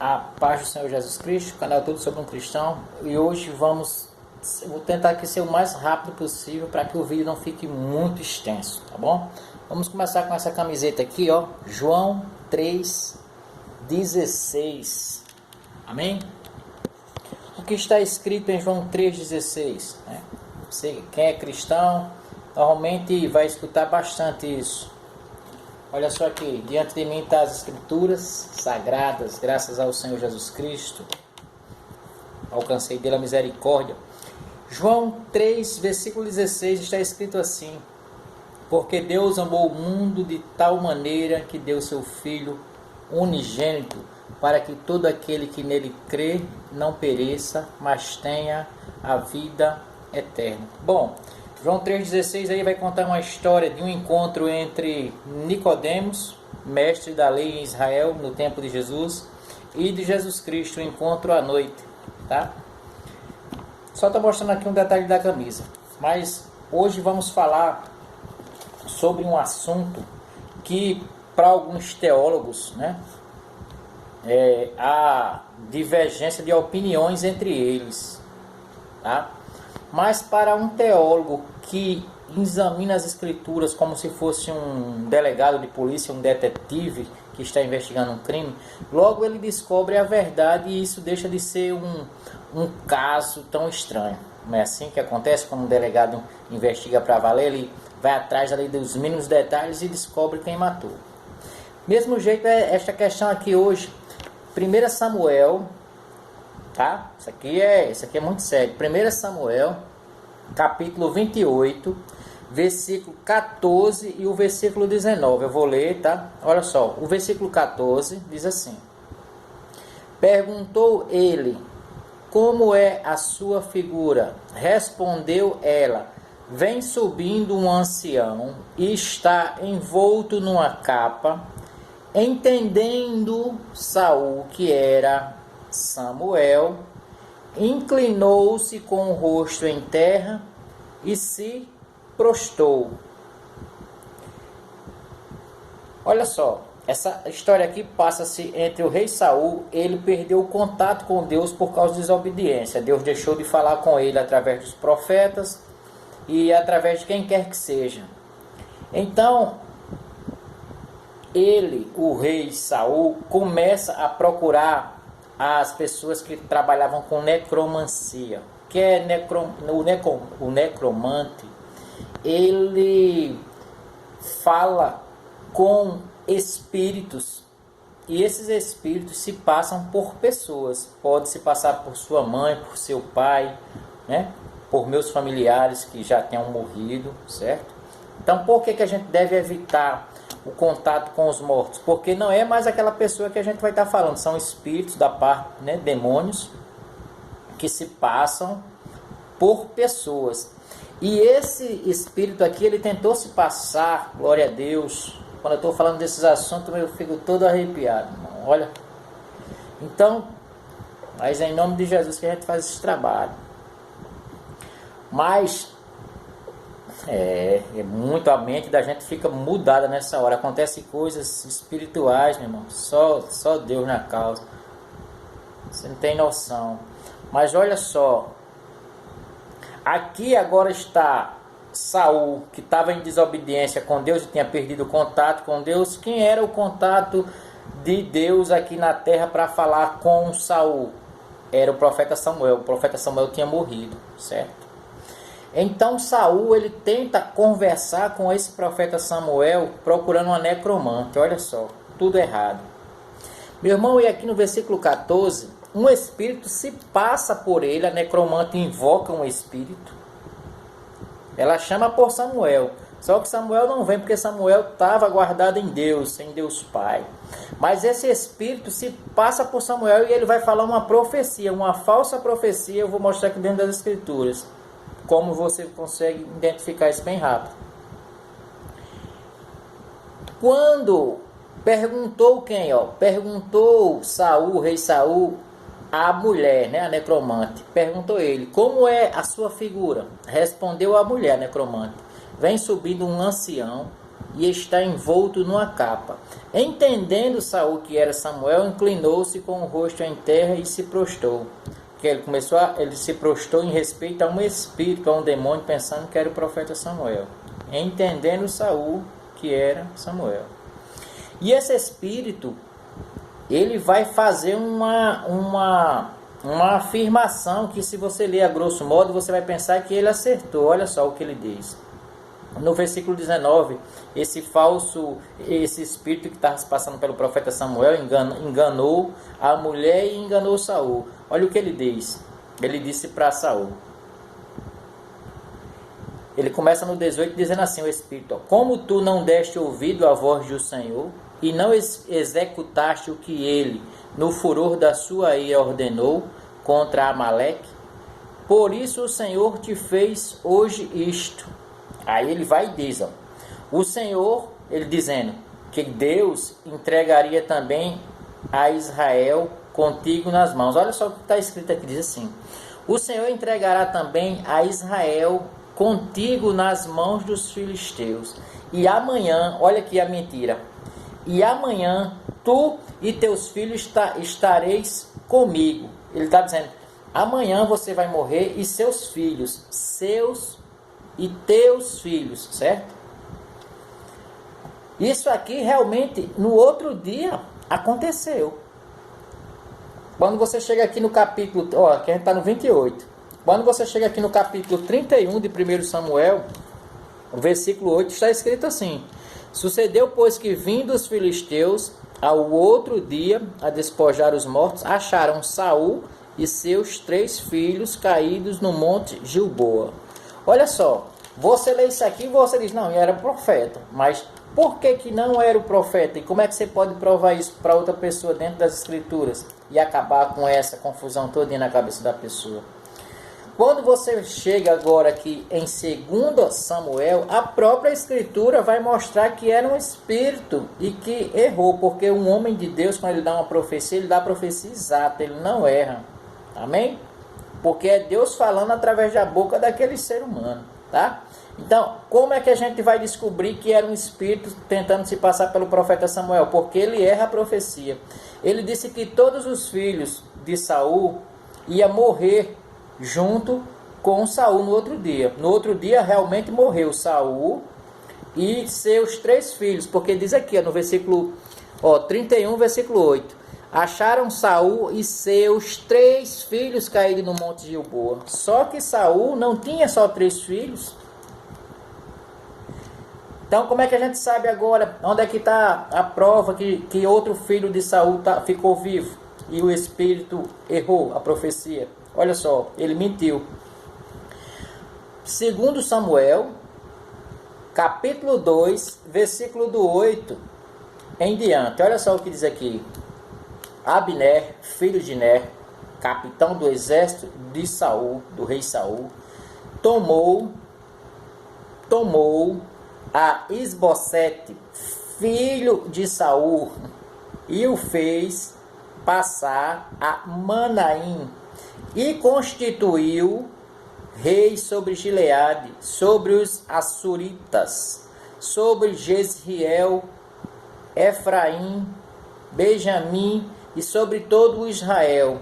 A paz do Senhor Jesus Cristo, canal Tudo Sobre um Cristão. E hoje vou tentar aqui ser o mais rápido possível para que o vídeo não fique muito extenso, tá bom? Vamos começar com essa camiseta aqui, ó, João 3,16. Amém? O que está escrito em João 3,16, né? Você, quem é cristão, normalmente vai escutar bastante isso. Olha só aqui, diante de mim está as escrituras sagradas, graças ao Senhor Jesus Cristo. Alcancei dele a misericórdia. João 3, versículo 16, está escrito assim: porque Deus amou o mundo de tal maneira que deu seu Filho unigênito, para que todo aquele que nele crê não pereça, mas tenha a vida eterna. Bom, João 3,16 aí vai contar uma história de um encontro entre Nicodemos, mestre da lei em Israel no tempo de Jesus, e de Jesus Cristo, um encontro à noite, tá? Só estou mostrando aqui um detalhe da camisa, mas hoje vamos falar sobre um assunto que para alguns teólogos, né, há divergência de opiniões entre eles, tá? Mas para um teólogo que examina as escrituras como se fosse um delegado de polícia, um detetive que está investigando um crime, logo ele descobre a verdade e isso deixa de ser um caso tão estranho. Não é assim que acontece quando um delegado investiga para valer, ele vai atrás ali dos mínimos detalhes e descobre quem matou. Mesmo jeito é esta questão aqui hoje, 1 Samuel, tá? Isso aqui é muito sério. 1 Samuel, capítulo 28, versículo 14 e o versículo 19. Eu vou ler, tá? Olha só, o versículo 14 diz assim: perguntou ele, como é a sua figura? Respondeu ela, vem subindo um ancião e está envolto numa capa. Entendendo Saul que era Samuel, inclinou-se com o rosto em terra e se prostrou. Olha só, essa história aqui passa-se entre o rei Saul. Ele perdeu o contato com Deus por causa de desobediência. Deus deixou de falar com ele através dos profetas e através de quem quer que seja. Então ele, o rei Saul, começa a procurar as pessoas que trabalhavam com necromancia. Que é o necromante, ele fala com espíritos, e esses espíritos se passam por pessoas. Pode se passar por sua mãe, por seu pai, né? Por meus familiares que já tenham morrido, certo? Então por que a gente deve evitar o contato com os mortos? Porque não é mais aquela pessoa que a gente vai estar falando, são espíritos da parte, né, demônios que se passam por pessoas. E esse espírito aqui, ele tentou se passar, glória a Deus. Quando eu estou falando desses assuntos, eu fico todo arrepiado, irmão. Olha. Então, mas é em nome de Jesus que a gente faz esse trabalho. Mas muito, a mente da gente fica mudada nessa hora. Acontecem coisas espirituais, meu irmão. Só Deus na causa. Você não tem noção. Mas olha só. Aqui agora está Saul, que estava em desobediência com Deus e tinha perdido o contato com Deus. Quem era o contato de Deus aqui na terra para falar com Saul? Era o profeta Samuel. O profeta Samuel tinha morrido, certo? Então Saul, ele tenta conversar com esse profeta Samuel procurando uma necromante. Olha só, tudo errado. Meu irmão, e aqui no versículo 14, um espírito se passa por ele. A necromante invoca um espírito. Ela chama por Samuel. Só que Samuel não vem, porque Samuel estava guardado em Deus Pai. Mas esse espírito se passa por Samuel e ele vai falar uma profecia, uma falsa profecia. Eu vou mostrar aqui dentro das escrituras como você consegue identificar isso bem rápido. Quando perguntou quem? Perguntou Saul, o rei Saul, a mulher, né, a necromante. Perguntou ele, como é a sua figura? Respondeu a mulher, a necromante. Vem subindo um ancião e está envolto numa capa. Entendendo Saul que era Samuel, inclinou-se com o rosto em terra e se prostrou. Que ele se prostrou em respeito a um espírito, a um demônio, pensando que era o profeta Samuel. Entendendo Saul que era Samuel. E esse espírito, ele vai fazer uma afirmação que, se você ler a grosso modo, você vai pensar que ele acertou. Olha só o que ele diz. No versículo 19, esse espírito que estava se passando pelo profeta Samuel enganou a mulher e enganou Saul. Olha o que ele diz. Ele disse para Saul. Ele começa no 18 dizendo assim, o espírito: como tu não deste ouvido à voz do Senhor e não executaste o que ele, no furor da sua ira, ordenou contra Amaleque, por isso o Senhor te fez hoje isto. Aí ele vai e diz, ó, o Senhor, ele dizendo que Deus entregaria também a Israel contigo nas mãos. Olha só o que está escrito aqui, diz assim: o Senhor entregará também a Israel contigo nas mãos dos filisteus. E amanhã, olha aqui a mentira, e amanhã tu e teus filhos estareis comigo. Ele está dizendo, amanhã você vai morrer e seus filhos, e teus filhos, certo? Isso aqui realmente no outro dia aconteceu. Quando você chega aqui no capítulo, aqui a gente está no 28. Quando você chega aqui no capítulo 31 de 1 Samuel, o versículo 8 está escrito assim: sucedeu, pois, que vindo os filisteus ao outro dia a despojar os mortos, acharam Saul e seus 3 filhos caídos no monte Gilboa. Olha só, você lê isso aqui e você diz, não, era profeta. Mas por que não era o profeta? E como é que você pode provar isso para outra pessoa dentro das escrituras? E acabar com essa confusão toda na cabeça da pessoa. Quando você chega agora aqui em 2 Samuel, a própria escritura vai mostrar que era um espírito e que errou. Porque um homem de Deus, quando ele dá uma profecia, ele dá a profecia exata, ele não erra. Amém? Porque é Deus falando através da boca daquele ser humano, tá? Então, como é que a gente vai descobrir que era um espírito tentando se passar pelo profeta Samuel? Porque ele erra a profecia. Ele disse que todos os filhos de Saul iam morrer junto com Saul no outro dia. No outro dia realmente morreu Saul e seus 3 filhos. Porque diz aqui no versículo 31, versículo 8. Acharam Saul e seus 3 filhos caídos no monte Gilboa. Só que Saul não tinha só 3 filhos. Então, como é que a gente sabe agora onde é que está a prova que outro filho de Saul ficou vivo e o espírito errou a profecia? Olha só, ele mentiu. 2 Samuel, capítulo 2, versículo do 8 em diante. Olha só o que diz aqui. Abner, filho de Ner, capitão do exército de Saul, do rei Saul, tomou a Isbosete, filho de Saul, e o fez passar a Manaim, e constituiu rei sobre Gileade, sobre os Assuritas, sobre Jezreel, Efraim, Benjamim e sobre todo o Israel.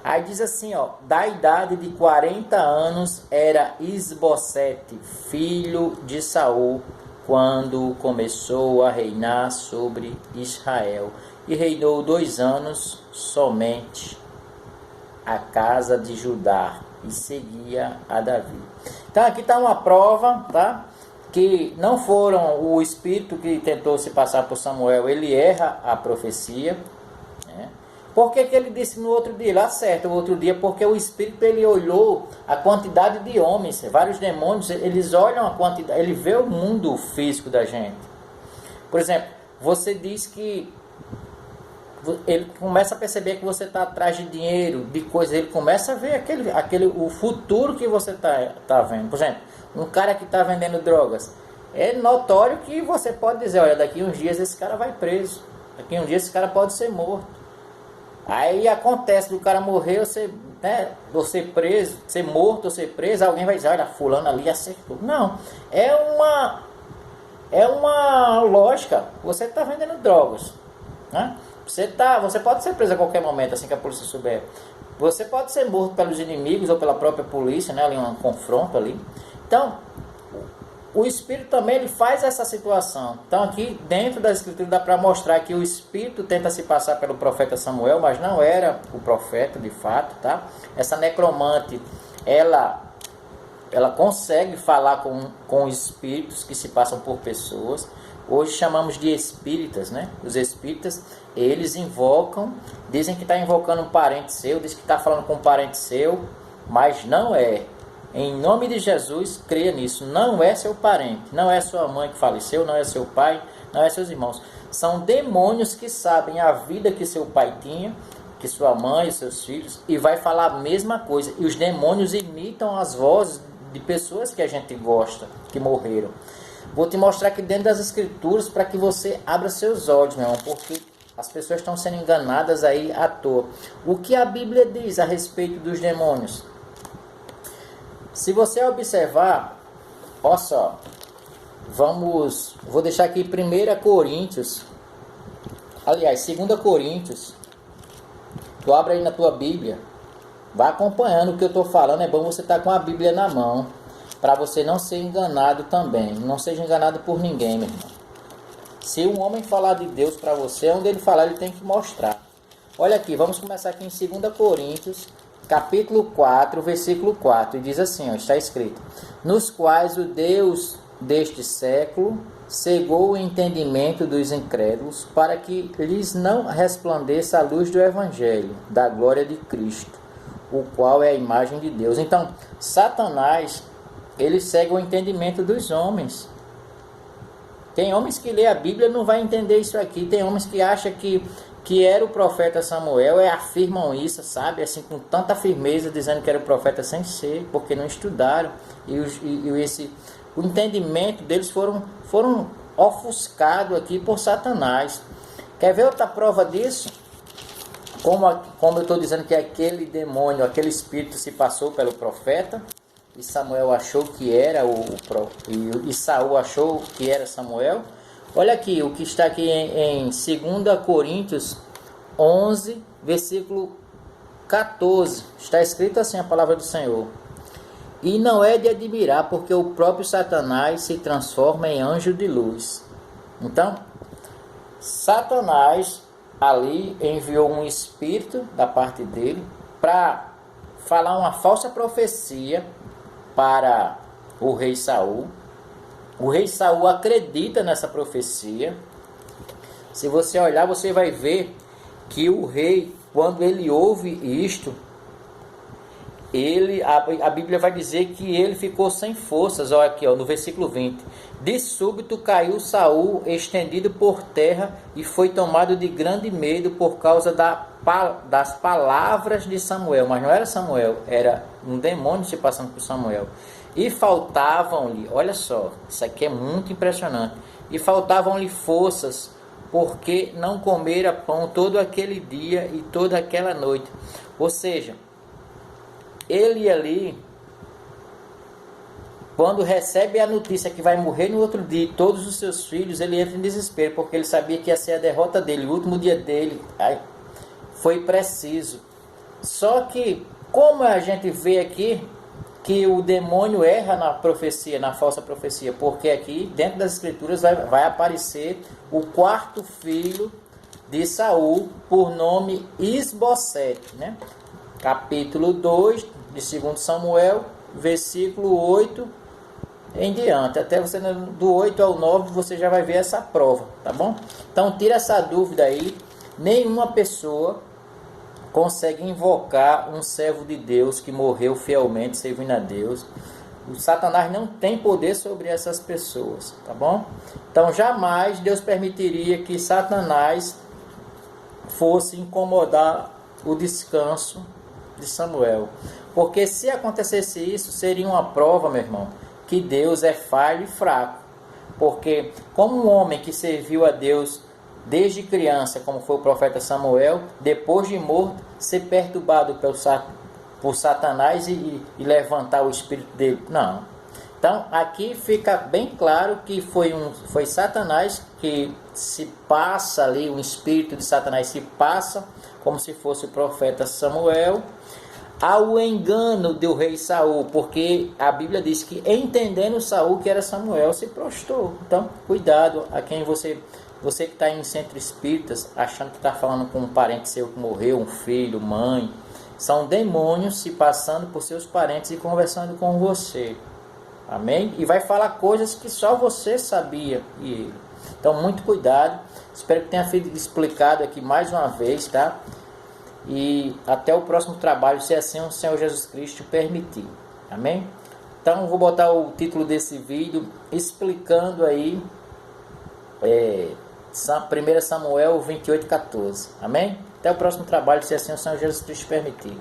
Aí diz assim, da idade de 40 anos era Isbosete, filho de Saul, quando começou a reinar sobre Israel. E reinou 2 anos somente a casa de Judá e seguia a Davi. Então aqui está uma prova, tá? Que não foram o espírito que tentou se passar por Samuel, ele erra a profecia. Por que ele disse no outro dia? Ele acerta o outro dia, porque o Espírito ele olhou a quantidade de homens, vários demônios, eles olham a quantidade, ele vê o mundo físico da gente. Por exemplo, você diz que ele começa a perceber que você está atrás de dinheiro, de coisas, ele começa a ver o futuro que você está vendo. Por exemplo, um cara que está vendendo drogas, é notório que você pode dizer, olha, daqui uns dias esse cara vai preso, daqui uns dias esse cara pode ser morto. Aí acontece do cara morrer, você preso, ser morto ou ser preso, alguém vai dizer, olha, fulano ali acertou. Não, é É uma lógica. Você está vendendo drogas, né? Você pode ser preso a qualquer momento, assim que a polícia souber. Você pode ser morto pelos inimigos ou pela própria polícia, né? Ali um confronto ali. Então, o Espírito também ele faz essa situação. Então aqui dentro da Escritura dá para mostrar que o Espírito tenta se passar pelo profeta Samuel, mas não era o profeta de fato, tá? Essa necromante, ela consegue falar com espíritos que se passam por pessoas. Hoje chamamos de espíritas, né? Os espíritas, eles invocam, dizem que está invocando um parente seu, dizem que está falando com um parente seu, mas não é. Em nome de Jesus, creia nisso. Não é seu parente, não é sua mãe que faleceu, não é seu pai, não é seus irmãos. São demônios que sabem a vida que seu pai tinha, que sua mãe e seus filhos, e vai falar a mesma coisa. E os demônios imitam as vozes de pessoas que a gente gosta, que morreram. Vou te mostrar aqui dentro das Escrituras para que você abra seus olhos, meu irmão, porque as pessoas estão sendo enganadas aí à toa. O que a Bíblia diz a respeito dos demônios? Se você observar, olha só, vou deixar aqui 1 Coríntios, aliás, 2 Coríntios, tu abre aí na tua Bíblia, vai acompanhando o que eu estou falando, é bom você estar com a Bíblia na mão, para você não ser enganado também, não seja enganado por ninguém, meu irmão. Se um homem falar de Deus para você, onde ele falar, ele tem que mostrar. Olha aqui, vamos começar aqui em 2 Coríntios, capítulo 4, versículo 4, e diz assim, ó, está escrito: nos quais o Deus deste século cegou o entendimento dos incrédulos, para que lhes não resplandeça a luz do Evangelho, da glória de Cristo, o qual é a imagem de Deus. Então, Satanás, ele cega o entendimento dos homens. Tem homens que lê a Bíblia e não vai entender isso aqui. Tem homens que acham que era o profeta Samuel, afirmam isso, sabe? Assim, com tanta firmeza, dizendo que era o profeta sem ser, porque não estudaram. O entendimento deles foram ofuscados aqui por Satanás. Quer ver outra prova disso? Como eu estou dizendo que aquele demônio, aquele espírito se passou pelo profeta, e Samuel achou que era e Saul achou que era Samuel. Olha aqui o que está aqui em 2 Coríntios 11, versículo 14. Está escrito assim a palavra do Senhor: e não é de admirar, porque o próprio Satanás se transforma em anjo de luz. Então, Satanás ali enviou um espírito da parte dele para falar uma falsa profecia para o rei Saul. O rei Saul acredita nessa profecia. Se você olhar, você vai ver que o rei, quando ele ouve isto, a Bíblia vai dizer que ele ficou sem forças. Olha aqui, no versículo 20: de súbito caiu Saul estendido por terra e foi tomado de grande medo por causa das palavras de Samuel. Mas não era Samuel, era um demônio se passando por Samuel. E faltavam-lhe, olha só, isso aqui é muito impressionante, e faltavam-lhe forças, porque não comera pão todo aquele dia e toda aquela noite. Ou seja, ele ali, quando recebe a notícia que vai morrer no outro dia, todos os seus filhos, ele entra em desespero, porque ele sabia que ia ser a derrota dele, o último dia dele. Foi preciso. Só que, como a gente vê aqui, que o demônio erra na profecia, na falsa profecia, porque aqui, dentro das Escrituras, vai aparecer o quarto filho de Saul, por nome Isbosete, né? Capítulo 2 de 2 Samuel, versículo 8 em diante. Até você, do 8 ao 9, você já vai ver essa prova, tá bom? Então, tira essa dúvida aí. Nenhuma pessoa consegue invocar um servo de Deus que morreu fielmente servindo a Deus. O Satanás não tem poder sobre essas pessoas, tá bom? Então, jamais Deus permitiria que Satanás fosse incomodar o descanso de Samuel, porque se acontecesse isso, seria uma prova, meu irmão, que Deus é falho e fraco. Porque como um homem que serviu a Deus desde criança, como foi o profeta Samuel, depois de morto, ser perturbado por Satanás e levantar o espírito dele? Não. Então aqui fica bem claro que foi Satanás que se passa ali, o espírito de Satanás se passa como se fosse o profeta Samuel, ao engano do rei Saul, porque a Bíblia diz que entendendo Saul que era Samuel, se prostrou. Então cuidado a quem você que está em centro espíritas, achando que está falando com um parente seu que morreu, um filho, mãe, são demônios se passando por seus parentes e conversando com você. Amém? E vai falar coisas que só você sabia e ele. Então, muito cuidado. Espero que tenha sido explicado aqui mais uma vez, tá? E até o próximo trabalho, se assim o Senhor Jesus Cristo permitir. Amém? Então, vou botar o título desse vídeo explicando aí 1 Samuel 28:14. Amém? Até o próximo trabalho, se assim o Senhor Jesus Cristo permitir.